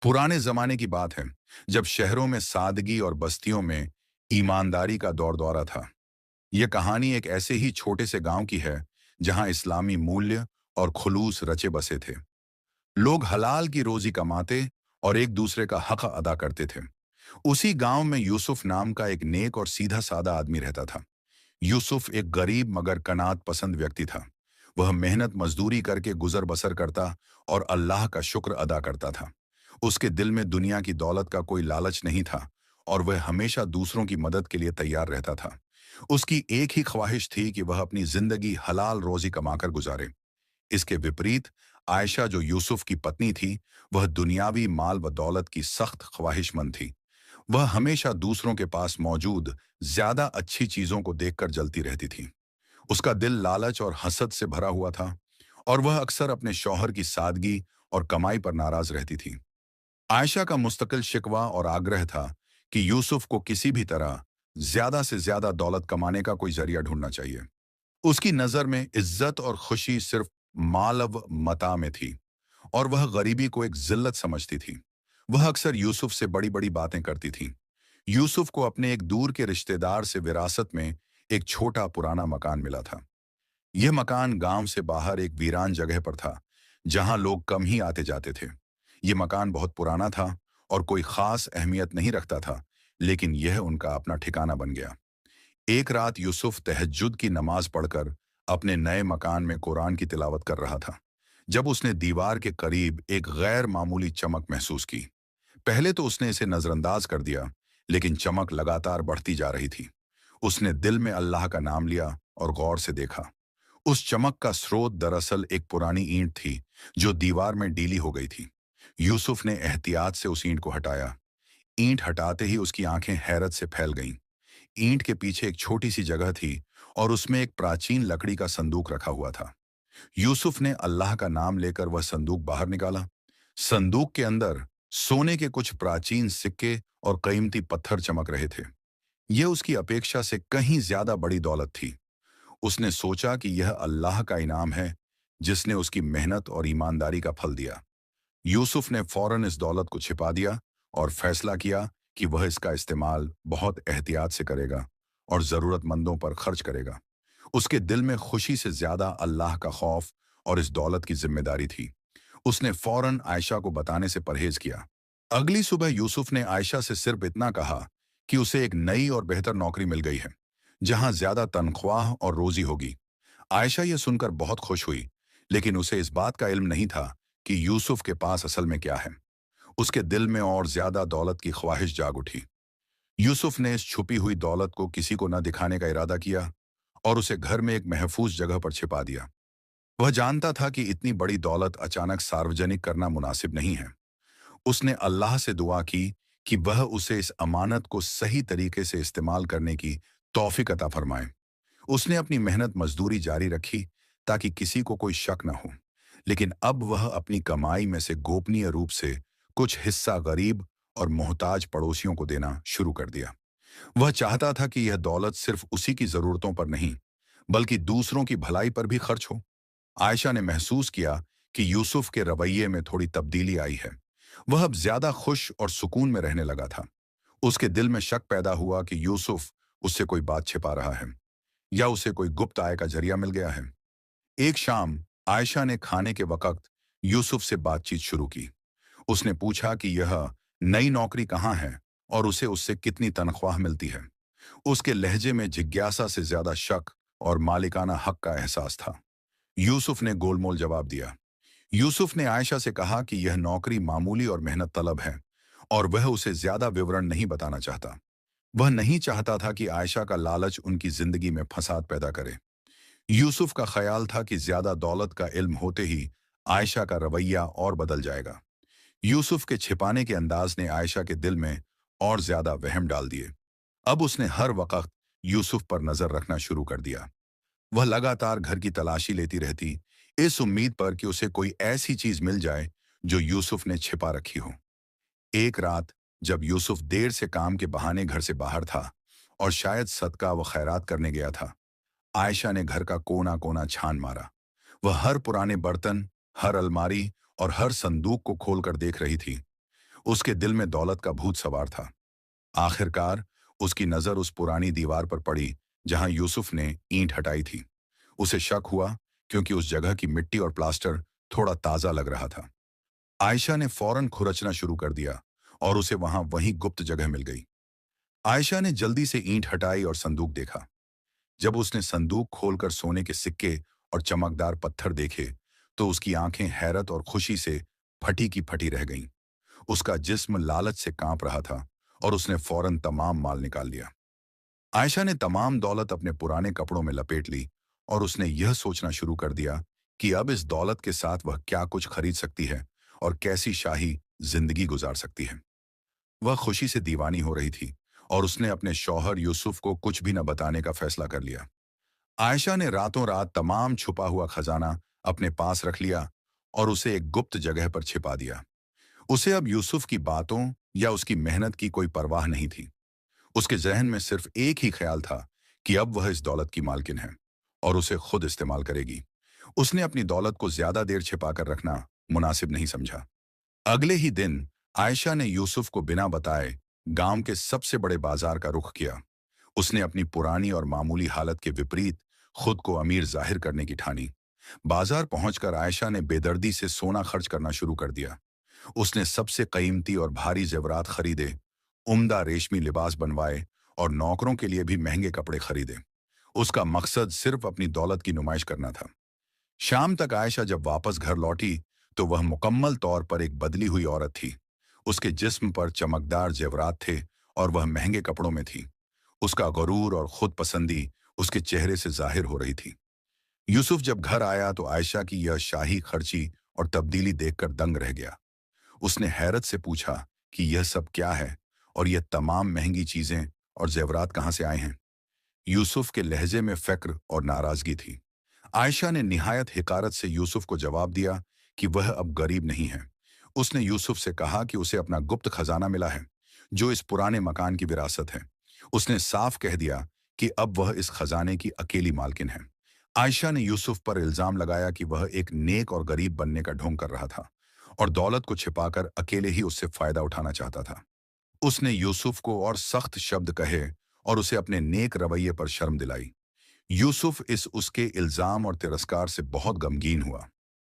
पुराने जमाने की बात है, जब शहरों में सादगी और बस्तियों में ईमानदारी का दौर दौरा था। यह कहानी एक ऐसे ही छोटे से गांव की है, जहां इस्लामी मूल्य और खुलूस रचे बसे थे। लोग हलाल की रोजी कमाते और एक दूसरे का हक अदा करते थे। उसी गांव में यूसुफ नाम का एक नेक और सीधा सादा आदमी रहता था। यूसुफ एक गरीब मगर कनात पसंद व्यक्ति था। वह मेहनत मजदूरी करके गुजर बसर करता और अल्लाह का शुक्र अदा करता था। उसके दिल में दुनिया की दौलत का कोई लालच नहीं था और वह हमेशा दूसरों की मदद के लिए तैयार रहता था। उसकी एक ही ख्वाहिश थी कि वह अपनी जिंदगी हलाल रोजी कमाकर गुजारे। इसके विपरीत आयशा, जो यूसुफ की पत्नी थी, वह दुनियावी माल व दौलत की सख्त ख्वाहिशमंद थी। वह हमेशा दूसरों के पास मौजूद ज्यादा अच्छी चीजों को देखकर जलती रहती थी। उसका दिल लालच और हसद से भरा हुआ था और वह अक्सर अपने शौहर की सादगी और कमाई पर नाराज रहती थी। आयशा का मुस्तकिल शिकवा और आग्रह था कि यूसुफ को किसी भी तरह ज्यादा से ज्यादा दौलत कमाने का कोई जरिया ढूंढना चाहिए। उसकी नजर में इज्जत और खुशी सिर्फ मालव मता में थी और वह गरीबी को एक जिल्लत समझती थी। वह अक्सर यूसुफ से बड़ी बड़ी बातें करती थी। यूसुफ को अपने एक दूर के रिश्तेदार से विरासत में एक छोटा पुराना मकान मिला था। यह मकान गांव से बाहर एक वीरान जगह पर था, जहां लोग कम ही आते जाते थे। यह मकान बहुत पुराना था और कोई खास अहमियत नहीं रखता था, लेकिन यह उनका अपना ठिकाना बन गया। एक रात यूसुफ तहज्जुद की नमाज पढ़कर अपने नए मकान में कुरान की तिलावत कर रहा था, जब उसने दीवार के करीब एक गैर मामूली चमक महसूस की। पहले तो उसने इसे नजरअंदाज कर दिया, लेकिन चमक लगातार बढ़ती जा रही थी। उसने दिल में अल्लाह का नाम लिया और गौर से देखा। उस चमक का स्रोत दरअसल एक पुरानी ईंट थी, जो दीवार में डीली हो गई थी। यूसुफ ने एहतियात से उस ईंट को हटाया। ईंट हटाते ही उसकी आंखें हैरत से फैल गईं। ईंट के पीछे एक छोटी सी जगह थी और उसमें एक प्राचीन लकड़ी का संदूक रखा हुआ था। यूसुफ ने अल्लाह का नाम लेकर वह संदूक बाहर निकाला। संदूक के अंदर सोने के कुछ प्राचीन सिक्के और कीमती पत्थर चमक रहे थे। यह उसकी अपेक्षा से कहीं ज्यादा बड़ी दौलत थी। उसने सोचा कि यह अल्लाह का इनाम है, जिसने उसकी मेहनत और ईमानदारी का फल दिया। यूसुफ ने फौरन इस दौलत को छिपा दिया और फैसला किया कि वह इसका इस्तेमाल बहुत एहतियात से करेगा और जरूरतमंदों पर खर्च करेगा। उसके दिल में खुशी से ज्यादा अल्लाह का खौफ और इस दौलत की जिम्मेदारी थी। उसने फौरन आयशा को बताने से परहेज किया। अगली सुबह यूसुफ ने आयशा से सिर्फ इतना कहा कि उसे एक नई और बेहतर नौकरी मिल गई है, जहां ज्यादा तनख्वाह और रोजी होगी। आयशा यह सुनकर बहुत खुश हुई, लेकिन उसे इस बात का इल्म नहीं था कि यूसुफ के पास असल में क्या है। उसके दिल में और ज्यादा दौलत की ख्वाहिश जाग उठी। यूसुफ ने इस छुपी हुई दौलत को किसी को न दिखाने का इरादा किया और उसे घर में एक महफूज जगह पर छिपा दिया। वह जानता था कि इतनी बड़ी दौलत अचानक सार्वजनिक करना मुनासिब नहीं है। उसने अल्लाह से दुआ की कि वह उसे इस अमानत को सही तरीके से इस्तेमाल करने की तौफीक अता फरमाए। उसने अपनी मेहनत मजदूरी जारी रखी ताकि किसी को कोई शक न हो, लेकिन अब वह अपनी कमाई में से गोपनीय रूप से कुछ हिस्सा गरीब और मोहताज पड़ोसियों को देना शुरू कर दिया। वह चाहता था कि यह दौलत सिर्फ उसी की जरूरतों पर नहीं, बल्कि दूसरों की भलाई पर भी खर्च हो। आयशा ने महसूस किया कि यूसुफ के रवैये में थोड़ी तब्दीली आई है। वह अब ज्यादा खुश और सुकून में रहने लगा था। उसके दिल में शक पैदा हुआ कि यूसुफ उससे कोई बात छिपा रहा है या उसे कोई गुप्त आय का जरिया मिल गया है। एक शाम आयशा ने खाने के वक्त यूसुफ से बातचीत शुरू की। उसने पूछा कि यह नई नौकरी कहाँ है और उसे उससे कितनी तनख्वाह मिलती है। उसके लहजे में जिज्ञासा से ज्यादा शक और मालिकाना हक का एहसास था। यूसुफ ने गोलमोल जवाब दिया। यूसुफ ने आयशा से कहा कि यह नौकरी मामूली और मेहनत तलब है और वह उसे ज्यादा विवरण नहीं बताना चाहता। वह नहीं चाहता था कि आयशा का लालच उनकी जिंदगी में फसाद पैदा करे। यूसुफ का ख्याल था कि ज्यादा दौलत का इल्म होते ही आयशा का रवैया और बदल जाएगा। यूसुफ के छिपाने के अंदाज ने आयशा के दिल में और ज्यादा वहम डाल दिए। अब उसने हर वक्त यूसुफ पर नजर रखना शुरू कर दिया। वह लगातार घर की तलाशी लेती रहती, इस उम्मीद पर कि उसे कोई ऐसी चीज मिल जाए जो यूसुफ ने छिपा रखी हो। एक रात जब यूसुफ देर से काम के बहाने घर से बाहर था और शायद सदका व खैरात करने गया था, आयशा ने घर का कोना कोना छान मारा। वह हर पुराने बर्तन, हर अलमारी और हर संदूक को खोलकर देख रही थी। उसके दिल में दौलत का भूत सवार था। आखिरकार उसकी नजर उस पुरानी दीवार पर पड़ी जहां यूसुफ ने ईंट हटाई थी। उसे शक हुआ क्योंकि उस जगह की मिट्टी और प्लास्टर थोड़ा ताजा लग रहा था। आयशा ने फौरन खुरचना शुरू कर दिया और उसे वहीं गुप्त जगह मिल गई। आयशा ने जल्दी से ईंट हटाई और संदूक देखा। जब उसने संदूक खोलकर सोने के सिक्के और चमकदार पत्थर देखे तो उसकी आंखें हैरत और खुशी से फटी की फटी रह गईं। उसका जिस्म लालच से कांप रहा था और उसने फौरन तमाम माल निकाल लिया। आयशा ने तमाम दौलत अपने पुराने कपड़ों में लपेट ली और उसने यह सोचना शुरू कर दिया कि अब इस दौलत के साथ वह क्या कुछ खरीद सकती है और कैसी शाही जिंदगी गुजार सकती है। वह खुशी से दीवानी हो रही थी और उसने अपने शौहर यूसुफ को कुछ भी न बताने का फैसला कर लिया। आयशा ने रातों रात तमाम छुपा हुआ खजाना अपने पास रख लिया और उसे एक गुप्त जगह पर छिपा दिया। उसे अब यूसुफ की बातों या उसकी मेहनत की कोई परवाह नहीं थी। उसके जहन में सिर्फ एक ही ख्याल था कि अब वह इस दौलत की मालकिन है और उसे खुद इस्तेमाल करेगी। उसने अपनी दौलत को ज्यादा देर छिपाकर रखना मुनासिब नहीं समझा। अगले ही दिन आयशा ने यूसुफ को बिना बताए गांव के सबसे बड़े बाजार का रुख किया। उसने अपनी पुरानी और मामूली हालत के विपरीत खुद को अमीर जाहिर करने की ठानी। बाजार पहुंचकर आयशा ने बेदर्दी से सोना खर्च करना शुरू कर दिया। उसने सबसे कीमती और भारी जेवरात खरीदे, उम्दा रेशमी लिबास बनवाए और नौकरों के लिए भी महंगे कपड़े खरीदे। उसका मकसद सिर्फ अपनी दौलत की नुमाइश करना था। शाम तक आयशा जब वापस घर लौटी तो वह मुकम्मल तौर पर एक बदली हुई औरत थी। उसके जिस्म पर चमकदार जेवरात थे और वह महंगे कपड़ों में थी। उसका गरूर और खुद पसंदी उसके चेहरे से जाहिर हो रही थी। यूसुफ जब घर आया तो आयशा की यह शाही खर्ची और तब्दीली देखकर दंग रह गया। उसने हैरत से पूछा कि यह सब क्या है और यह तमाम महंगी चीजें और जेवरात कहाँ से आए हैं। यूसुफ के लहजे में फ़िक्र और नाराजगी थी। आयशा ने निहायत हिकारत से यूसुफ को जवाब दिया कि वह अब गरीब नहीं है। उसने यूसुफ से कहा कि उसे अपना गुप्त खजाना मिला है जो इस पुराने मकान की विरासत है। उसने साफ कह दिया कि अब वह इस खजाने की अकेली मालकिन है। आयशा ने यूसुफ पर इल्जाम लगाया कि वह एक नेक और गरीब बनने का ढोंग कर रहा था और दौलत को छिपाकर अकेले ही उससे फायदा उठाना चाहता था। उसने यूसुफ को और सख्त शब्द कहे और उसे अपने नेक रवैये पर शर्म दिलाई। यूसुफ इस उसके इल्जाम और तिरस्कार से बहुत गमगीन हुआ।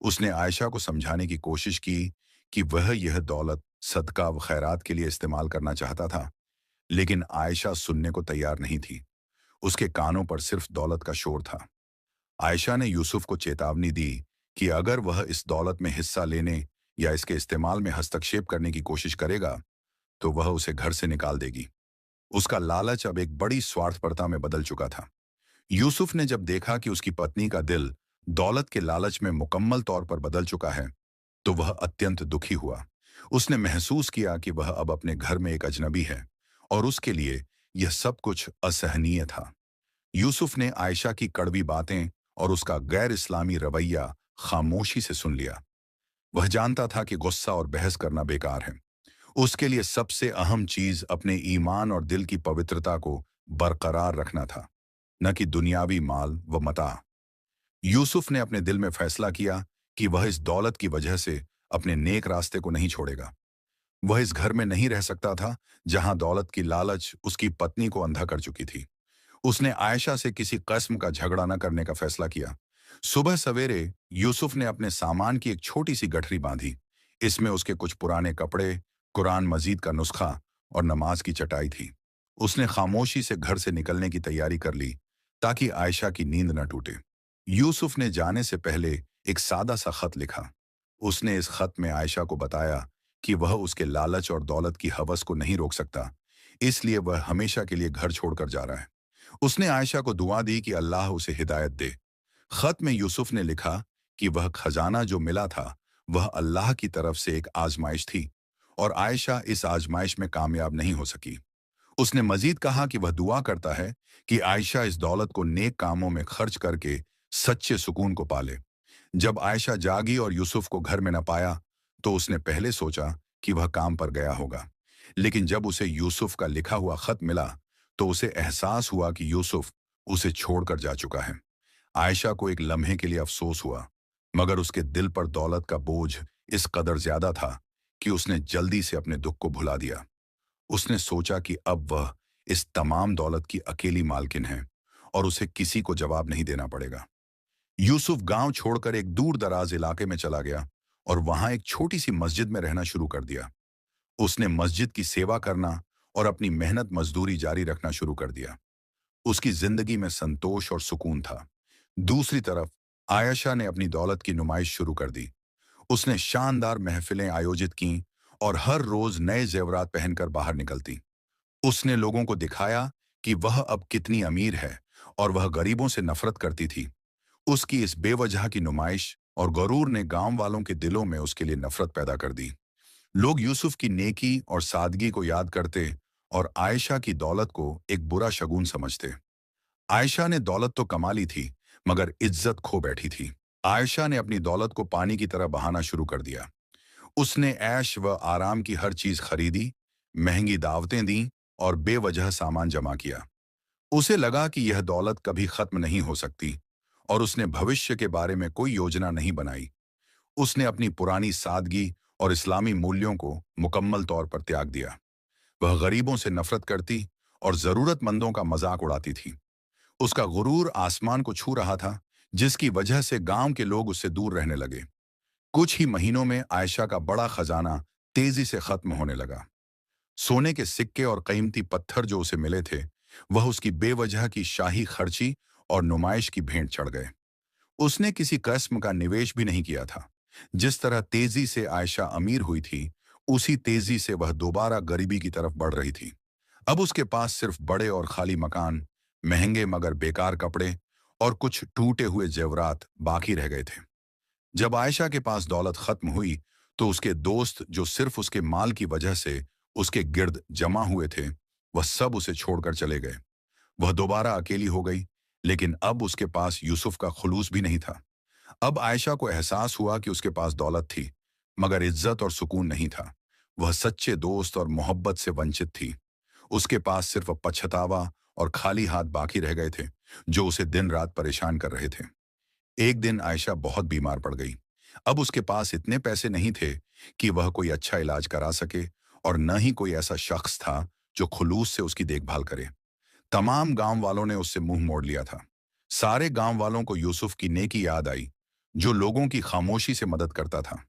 उसने आयशा को समझाने की कोशिश की कि वह यह दौलत सदका व खैरात के लिए इस्तेमाल करना चाहता था, लेकिन आयशा सुनने को तैयार नहीं थी। उसके कानों पर सिर्फ दौलत का शोर था। आयशा ने यूसुफ को चेतावनी दी कि अगर वह इस दौलत में हिस्सा लेने या इसके इस्तेमाल में हस्तक्षेप करने की कोशिश करेगा तो वह उसे घर से निकाल देगी। उसका लालच अब एक बड़ी स्वार्थपरता में बदल चुका था। यूसुफ ने जब देखा कि उसकी पत्नी का दिल दौलत के लालच में मुकम्मल तौर पर बदल चुका है तो वह अत्यंत दुखी हुआ। उसने महसूस किया कि वह अब अपने घर में एक अजनबी है और उसके लिए यह सब कुछ असहनीय था। यूसुफ ने आयशा की कड़वी बातें और उसका गैर इस्लामी रवैया खामोशी से सुन लिया। वह जानता था कि गुस्सा और बहस करना बेकार है। उसके लिए सबसे अहम चीज अपने ईमान और दिल की पवित्रता को बरकरार रखना था, न कि दुनियावी माल व मता। यूसुफ ने अपने दिल में फैसला किया कि वह इस दौलत की वजह से अपने नेक रास्ते को नहीं छोड़ेगा। वह इस घर में नहीं रह सकता था जहां दौलत की लालच उसकी पत्नी को अंधा कर चुकी थी। उसने आयशा से किसी किस्म का झगड़ा न करने का फैसला किया। सुबह सवेरे यूसुफ ने अपने सामान की एक छोटी सी गठरी बांधी। इसमें उसके कुछ पुराने कपड़े, कुरान मजीद का नुस्खा और नमाज की चटाई थी। उसने खामोशी से घर से निकलने की तैयारी कर ली ताकि आयशा की नींद न टूटे। यूसुफ ने जाने से पहले एक सादा सा खत लिखा। उसने इस खत में आयशा को बताया कि वह उसके लालच और दौलत की हवस को नहीं रोक सकता, इसलिए वह हमेशा के लिए घर छोड़कर जा रहा है। उसने आयशा को दुआ दी कि अल्लाह उसे हिदायत दे। खत में यूसुफ ने लिखा कि वह खजाना जो मिला था वह अल्लाह की तरफ से एक आजमाइश थी और आयशा इस आजमाइश में कामयाब नहीं हो सकी। उसने मजीद कहा कि वह दुआ करता है कि आयशा इस दौलत को नेक कामों में खर्च करके सच्चे सुकून को पाले। जब आयशा जागी और यूसुफ को घर में न पाया तो उसने पहले सोचा कि वह काम पर गया होगा, लेकिन जब उसे यूसुफ का लिखा हुआ खत मिला तो उसे एहसास हुआ कि यूसुफ उसे छोड़कर जा चुका है। आयशा को एक लम्हे के लिए अफसोस हुआ, मगर उसके दिल पर दौलत का बोझ इस कदर ज्यादा था कि उसने जल्दी से अपने दुख को भुला दिया। उसने सोचा कि अब वह इस तमाम दौलत की अकेली मालकिन है और उसे किसी को जवाब नहीं देना पड़ेगा। यूसुफ गांव छोड़कर एक दूर दराज इलाके में चला गया और वहां एक छोटी सी मस्जिद में रहना शुरू कर दिया। उसने मस्जिद की सेवा करना और अपनी मेहनत मजदूरी जारी रखना शुरू कर दिया। उसकी जिंदगी में संतोष और सुकून था। दूसरी तरफ आयशा ने अपनी दौलत की नुमाइश शुरू कर दी। उसने शानदार महफिलें आयोजित की और हर रोज नए जेवरात पहनकर बाहर निकलती। उसने लोगों को दिखाया कि वह अब कितनी अमीर है और वह गरीबों से नफरत करती थी। उसकी इस बेवजह की नुमाइश और गरूर ने गांव वालों के दिलों में उसके लिए नफरत पैदा कर दी। लोग यूसुफ की नेकी और सादगी को याद करते और आयशा की दौलत को एक बुरा शगुन समझते। आयशा ने दौलत तो कमा ली थी, मगर इज्जत खो बैठी थी। आयशा ने अपनी दौलत को पानी की तरह बहाना शुरू कर दिया। उसने ऐश व आराम की हर चीज खरीदी, महंगी दावतें दी और बेवजह सामान जमा किया। उसे लगा कि यह दौलत कभी खत्म नहीं हो सकती और उसने भविष्य के बारे में कोई योजना नहीं बनाई। उसने अपनी पुरानी सादगी और इस्लामी मूल्यों को मुकम्मल तौर पर त्याग दिया। वह गरीबों से नफरत करती और जरूरतमंदों का मजाक उड़ाती थी। उसका गुरूर आसमान को छू रहा था, जिसकी वजह से गांव के लोग उससे दूर रहने लगे। कुछ ही महीनों में आयशा का बड़ा खजाना तेजी से खत्म होने लगा। सोने के सिक्के और कीमती पत्थर जो उसे मिले थे, वह उसकी बेवजह की शाही खर्ची और नुमाइश की भेंट चढ़ गए। उसने किसी किस्म का निवेश भी नहीं किया था। जिस तरह तेजी से आयशा अमीर हुई थी, उसी तेजी से वह दोबारा गरीबी की तरफ बढ़ रही थी। अब उसके पास सिर्फ बड़े और खाली मकान, महंगे मगर बेकार कपड़े और कुछ टूटे हुए जेवरात बाकी रह गए थे। जब आयशा के पास दौलत खत्म हुई, तो उसके दोस्त जो सिर्फ उसके माल की वजह से उसके गिर्द जमा हुए थे, वह सब उसे छोड़कर चले गए। वह दोबारा अकेली हो गई, लेकिन अब उसके पास यूसुफ का खुलूस भी नहीं था। अब आयशा को एहसास हुआ कि उसके पास दौलत थी, मगर इज्जत और सुकून नहीं था। वह सच्चे दोस्त और मोहब्बत से वंचित थी। उसके पास सिर्फ पछतावा और खाली हाथ बाकी रह गए थे, जो उसे दिन रात परेशान कर रहे थे। एक दिन आयशा बहुत बीमार पड़ गई। अब उसके पास इतने पैसे नहीं थे कि वह कोई अच्छा इलाज करा सके, और न ही कोई ऐसा शख्स था जो खुलूस से उसकी देखभाल करे। तमाम गांव वालों ने उससे मुंह मोड़ लिया था। सारे गांव वालों को यूसुफ की नेकी याद आई, जो लोगों की खामोशी से मदद करता था।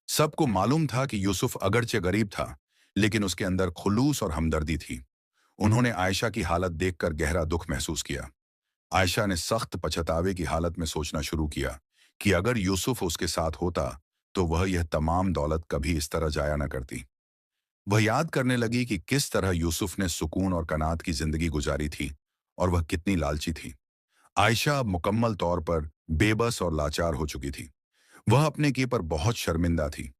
सबको मालूम था कि यूसुफ अगरचे गरीब था, लेकिन उसके अंदर खुलूस और हमदर्दी थी। उन्होंने आयशा की हालत देखकर गहरा दुख महसूस किया। आयशा ने सख्त पछतावे की हालत में सोचना शुरू किया कि अगर यूसुफ उसके साथ होता, तो वह यह तमाम दौलत कभी इस तरह जाया न करती। वह याद करने लगी कि किस तरह यूसुफ ने सुकून और कनात की जिंदगी गुजारी थी और वह कितनी लालची थी। आयशा अब मुकम्मल तौर पर बेबस और लाचार हो चुकी थी। वह अपने की पर बहुत शर्मिंदा थी।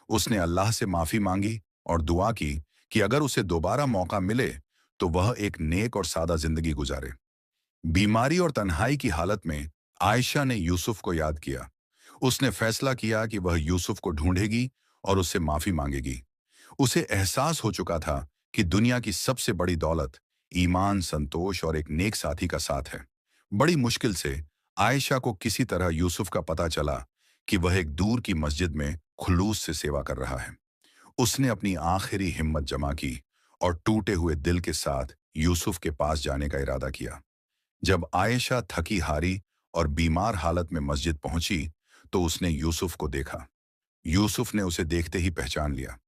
उसने अल्लाह से माफी मांगी और दुआ की कि अगर उसे दोबारा मौका मिले, तो वह एक नेक और सादा जिंदगी गुजारे। बीमारी और तन्हाई की हालत में आयशा ने यूसुफ को याद किया। उसने फैसला किया कि वह यूसुफ को ढूंढेगी और उससे माफी मांगेगी। उसे एहसास हो चुका था कि दुनिया की सबसे बड़ी दौलत ईमान, संतोष और एक नेक साथी का साथ है। बड़ी मुश्किल से आयशा को किसी तरह यूसुफ का पता चला कि वह एक दूर की मस्जिद में खुलूस से सेवा कर रहा है। उसने अपनी आखिरी हिम्मत जमा की और टूटे हुए दिल के साथ यूसुफ के पास जाने का इरादा किया। जब आयशा थकी हारी और बीमार हालत में मस्जिद पहुंची, तो उसने यूसुफ को देखा। यूसुफ ने उसे देखते ही पहचान लिया।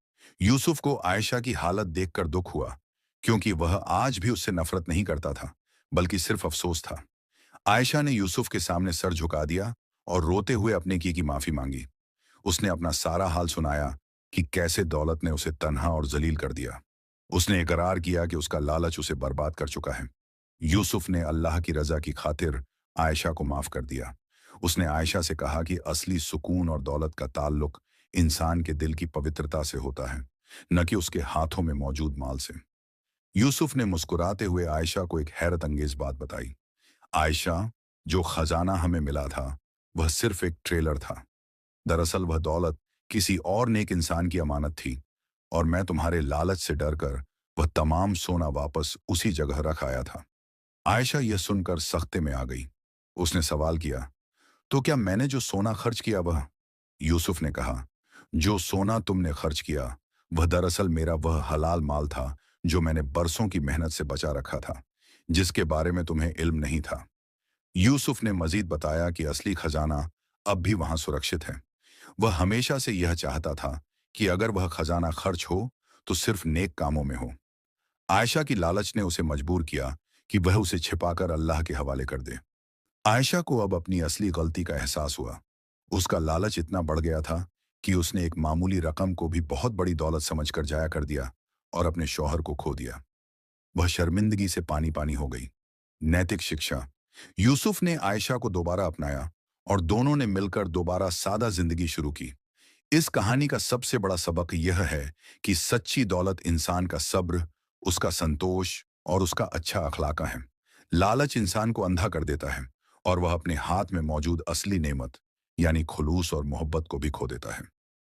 यूसुफ को आयशा की हालत देखकर दुख हुआ, क्योंकि वह आज भी उससे नफरत नहीं करता था, बल्कि सिर्फ अफसोस था। आयशा ने यूसुफ के सामने सर झुका दिया और रोते हुए अपने की माफी मांगी। उसने अपना सारा हाल सुनाया कि कैसे दौलत ने उसे तन्हा और जलील कर दिया। उसने इकरार किया कि उसका लालच उसे बर्बाद कर चुका है। यूसुफ ने अल्लाह की रजा की खातिर आयशा को माफ कर दिया। उसने आयशा से कहा कि असली सुकून और दौलत का ताल्लुक इंसान के दिल की पवित्रता से होता है, न कि उसके हाथों में मौजूद माल से। यूसुफ ने मुस्कुराते हुए आयशा को एक हैरत अंगेज बात बताई। आयशा, जो खजाना हमें मिला था, वह सिर्फ एक ट्रेलर था। दरअसल वह दौलत किसी और नेक इंसान की अमानत थी, और मैं तुम्हारे लालच से डरकर वह तमाम सोना वापस उसी जगह रख आया था। आयशा यह सुनकर सख्ते में आ गई। उसने सवाल किया, तो क्या मैंने जो सोना खर्च किया वह? यूसुफ ने कहा, जो सोना तुमने खर्च किया, वह दरअसल मेरा वह हलाल माल था जो मैंने बरसों की मेहनत से बचा रखा था, जिसके बारे में तुम्हें इल्म नहीं था। यूसुफ ने मजीद बताया कि असली खजाना अब भी वहां सुरक्षित है। वह हमेशा से यह चाहता था कि अगर वह खजाना खर्च हो तो सिर्फ नेक कामों में हो। आयशा की लालच ने उसे मजबूर किया कि वह उसे छिपाकर अल्लाह के हवाले कर दे। आयशा को अब अपनी असली गलती का एहसास हुआ। उसका लालच इतना बढ़ गया था कि उसने एक मामूली रकम को भी बहुत बड़ी दौलत समझकर जाया कर दिया और अपने शौहर को खो दिया। वह शर्मिंदगी से पानी पानी हो गई। नैतिक शिक्षा। यूसुफ ने आयशा को दोबारा अपनाया और दोनों ने मिलकर दोबारा सादा जिंदगी शुरू की। इस कहानी का सबसे बड़ा सबक यह है कि सच्ची दौलत इंसान का सब्र, उसका संतोष और उसका अच्छा अखलाका है। लालच इंसान को अंधा कर देता है और वह अपने हाथ में मौजूद असली नेमत यानी खुलूस और मोहब्बत को भी खो देता है।